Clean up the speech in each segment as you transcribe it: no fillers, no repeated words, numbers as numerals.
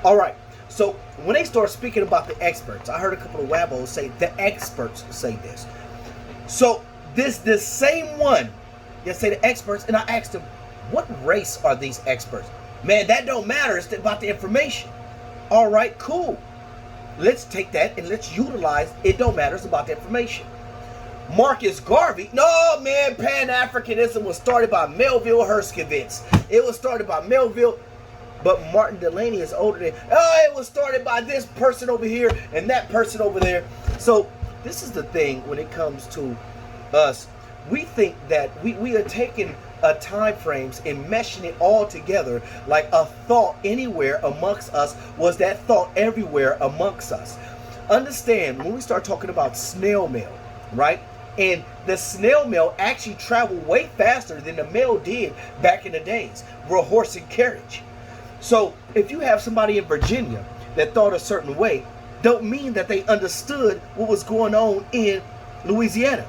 All right. So when they start speaking about the experts, I heard a couple of WABOs say the experts say this. So this same one that say the experts, and I asked them, what race are these experts? Man, that don't matter. It's about the information. All right, cool. Let's take that and let's utilize it. Don't matter. It's about the information. Marcus Garvey, no man, Pan-Africanism was started by Melville Herskovitz. It was started by Melville, but Martin Delaney is older than, it was started by this person over here and that person over there. So this is the thing when it comes to us. We think that we are taking time frames and meshing it all together like a thought anywhere amongst us was that thought everywhere amongst us. Understand, when we start talking about snail mail, right? And the snail mail actually traveled way faster than the mail did back in the days, were horse and carriage. So if you have somebody in Virginia that thought a certain way, don't mean that they understood what was going on in Louisiana.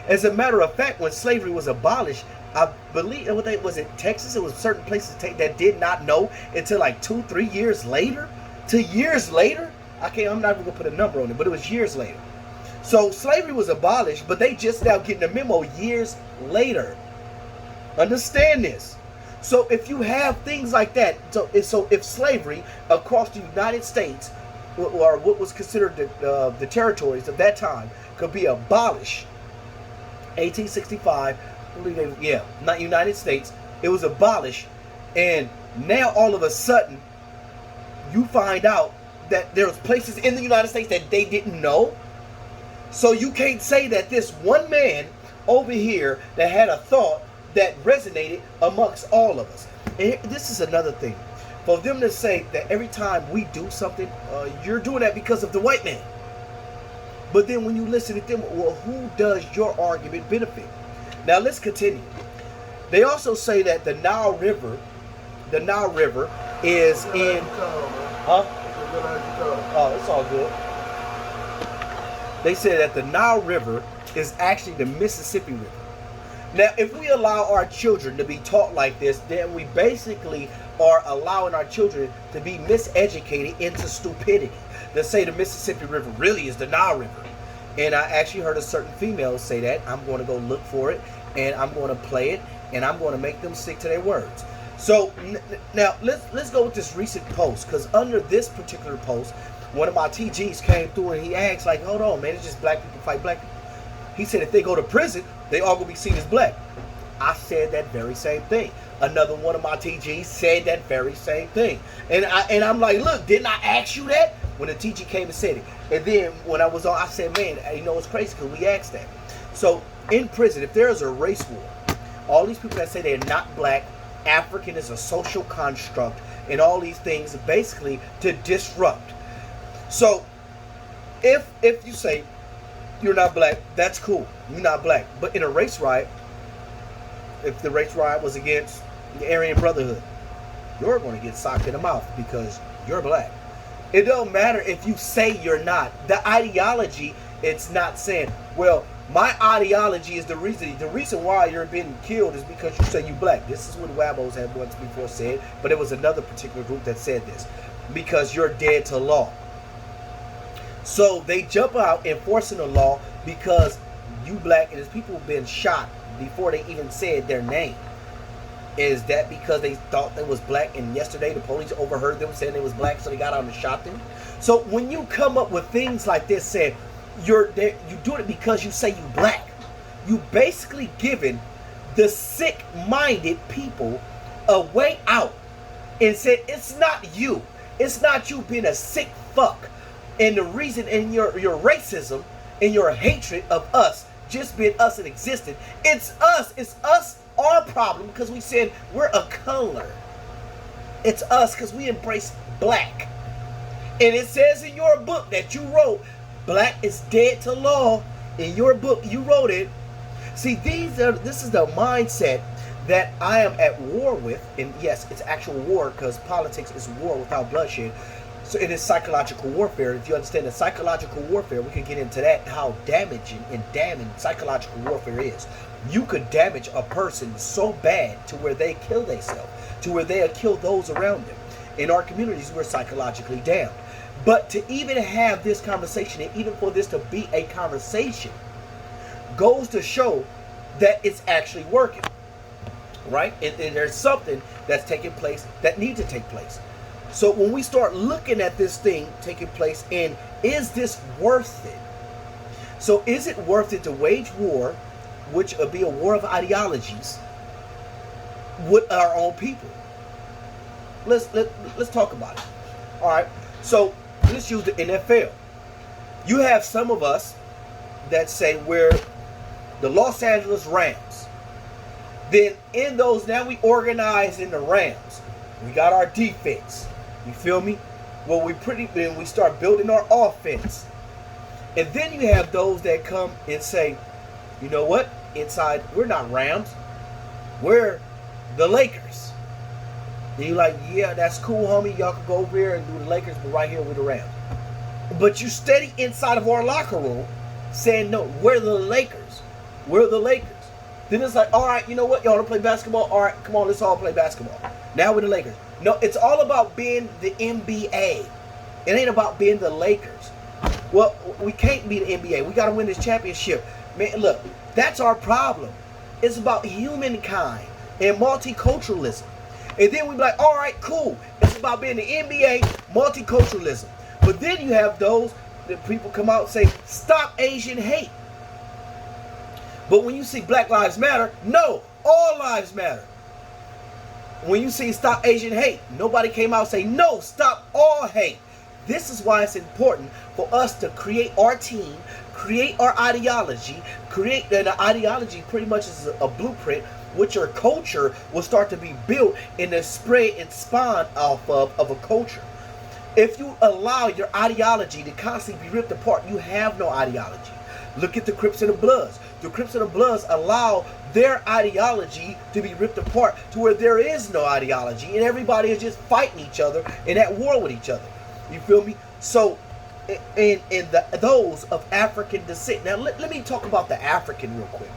As a matter of fact, when slavery was abolished, I believe, was it Texas? It was certain places that did not know until like 2-3 years later. 2 years later? I'm not even gonna put a number on it, but it was years later. So slavery was abolished, but they just now getting a memo years later. Understand this. So if you have things like that, so if slavery across the United States, or what was considered the territories of that time, could be abolished, 1865, not United States, it was abolished, and now all of a sudden, you find out that there's places in the United States that they didn't know. So you can't say that this one man over here that had a thought that resonated amongst all of us. And this is another thing. For them to say that every time we do something, you're doing that because of the white man. But then when you listen to them, well, who does your argument benefit? Now let's continue. They also say that the Nile River is in... Huh? Oh, it's all good. They say that the Nile River is actually the Mississippi River. Now, if we allow our children to be taught like this, then we basically are allowing our children to be miseducated into stupidity. They say the Mississippi River really is the Nile River. And I actually heard a certain female say that. I'm going to go look for it, and I'm going to play it, and I'm going to make them stick to their words. So now let's go with this recent post, because under this particular post, one of my TGs came through and he asked, like, hold on, man, it's just black people fight black people. He said if they go to prison, they all gonna be seen as black. I said that very same thing. Another one of my TGs said that very same thing. And I'm like, look, didn't I ask you that? When the TG came and said it. And then when I was on, I said, man, you know, it's crazy because we asked that. So in prison, if there's a race war, all these people that say they're not black, African is a social construct, and all these things basically to disrupt. So if you say you're not black, that's cool. You're not black. But in a race riot, if the race riot was against the Aryan Brotherhood, you're going to get socked in the mouth because you're black. It don't matter if you say you're not. The ideology, it's not saying, well, my ideology is the reason why you're being killed is because you say you black. This is what WABOs had once before said, but it was another particular group that said this. Because you're dead to law. So they jump out enforcing the law because you black, and there's people who've been shot before they even said their name. Is that because they thought they was black, and yesterday the police overheard them saying they was black, so they got out and shot them? So when you come up with things like this, saying you do it because you say you black, you basically giving the sick-minded people a way out and said it's not you. It's not you being a sick fuck. And the reason in your racism and your hatred of us, just being us and existing, it's us, our problem, because we said we're a color. It's us because we embrace black. And it says in your book that you wrote, black is dead to law. In your book, you wrote it. See, this is the mindset that I am at war with. And yes, it's actual war because politics is war without bloodshed. So it is psychological warfare. If you understand the psychological warfare, we can get into that, how damaging and damning psychological warfare is. You could damage a person so bad to where they kill themselves, to where they'll kill those around them. in our communities, we're psychologically down. But to even have this conversation, and even for this to be a conversation, goes to show that it's actually working, right? And there's something that's taking place that needs to take place. So when we start looking at this thing taking place, and is this worth it? So is it worth it to wage war, which would be a war of ideologies, with our own people? Let's talk about it. All right. So let's use the NFL. You have some of us that say we're the Los Angeles Rams. Then in those, now we organize in the Rams. We got our defense. You feel me? Well, we start building our offense. And then you have those that come and say, you know what? Inside, we're not Rams. We're the Lakers. And you're like, yeah, that's cool, homie. Y'all can go over here and do the Lakers, but right here we're the Rams. But you steady inside of our locker room saying, no, we're the Lakers. We're the Lakers. Then it's like, all right, you know what? Y'all want to play basketball? All right, come on, let's all play basketball. Now we're the Lakers. No, it's all about being the NBA. It ain't about being the Lakers. Well, we can't be the NBA. We got to win this championship. Man, look, that's our problem. It's about humankind and multiculturalism. And then we be like, all right, cool. It's about being the NBA, multiculturalism. But then you have those that people come out and say, stop Asian hate. But when you see Black Lives Matter, no, all lives matter. When you see stop Asian hate, nobody came out and say, no, stop all hate. This is why it's important for us to create our team, create our ideology, the ideology pretty much is a blueprint which your culture will start to be built and then spread and spawn off of a culture. If you allow your ideology to constantly be ripped apart, you have no ideology. Look at the Crips and the Bloods. The Crips and the Bloods allow their ideology to be ripped apart to where there is no ideology and everybody is just fighting each other and at war with each other. You feel me? So, in those of African descent. Now, let me talk about the African real quick.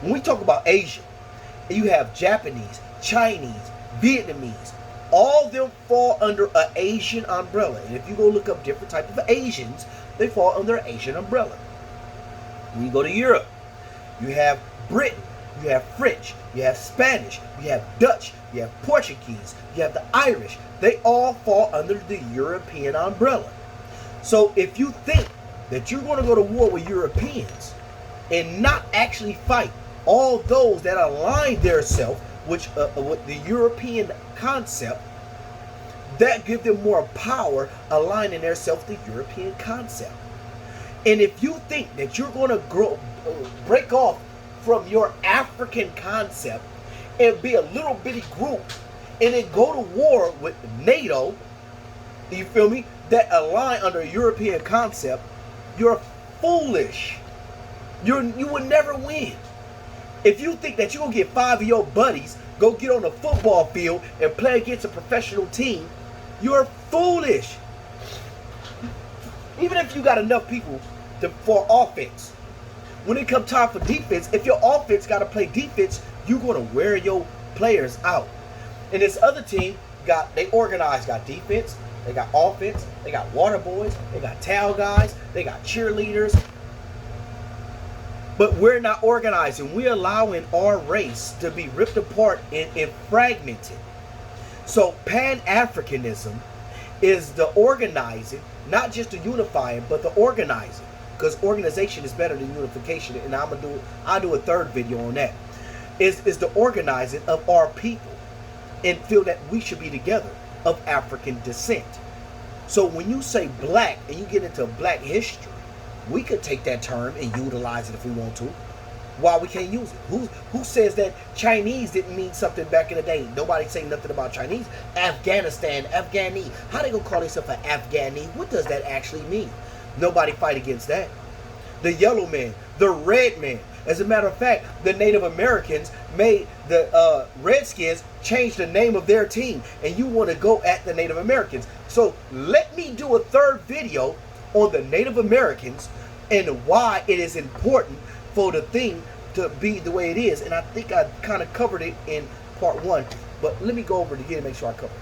When we talk about Asian, you have Japanese, Chinese, Vietnamese. All of them fall under an Asian umbrella. And if you go look up different types of Asians, they fall under an Asian umbrella. When you go to Europe, you have Britain, you have French, you have Spanish, you have Dutch, you have Portuguese, you have the Irish. They all fall under the European umbrella. So if you think that you're going to go to war with Europeans and not actually fight all those that align themselves with the European concept, that give them more power aligning themselves with the European concept. And if you think that you're going to break off from your African concept and be a little bitty group and then go to war with NATO, you feel me, that align under a European concept, you're foolish. You would never win. If you think that you're going to get 5 of your buddies, go get on the football field and play against a professional team, you're foolish. Even if you got enough people for offense, when it comes time for defense, if your offense got to play defense, you're going to wear your players out. And this other team, they organized, got defense, they got offense, they got water boys, they got towel guys, they got cheerleaders. But we're not organizing. We're allowing our race to be ripped apart and fragmented. So Pan-Africanism is the organizing, not just the unifying, but the organizing. Because organization is better than unification. And I'll do a third video on that. Is the organizing of our people and feel that we should be together of African descent. So when you say black and you get into black history, we could take that term and utilize it if we want to. Why we can't use it? Who says that Chinese didn't mean something back in the day? Nobody saying nothing about Chinese. Afghanistan, Afghani. How they gonna call themselves an Afghani? What does that actually mean? Nobody fight against that. The yellow man, the red man. As a matter of fact, the Native Americans made the Redskins change the name of their team, and you want to go at the Native Americans. So let me do a third video on the Native Americans and why it is important for the thing to be the way it is. And I think I kind of covered it in part 1, but let me go over it again and make sure I cover it.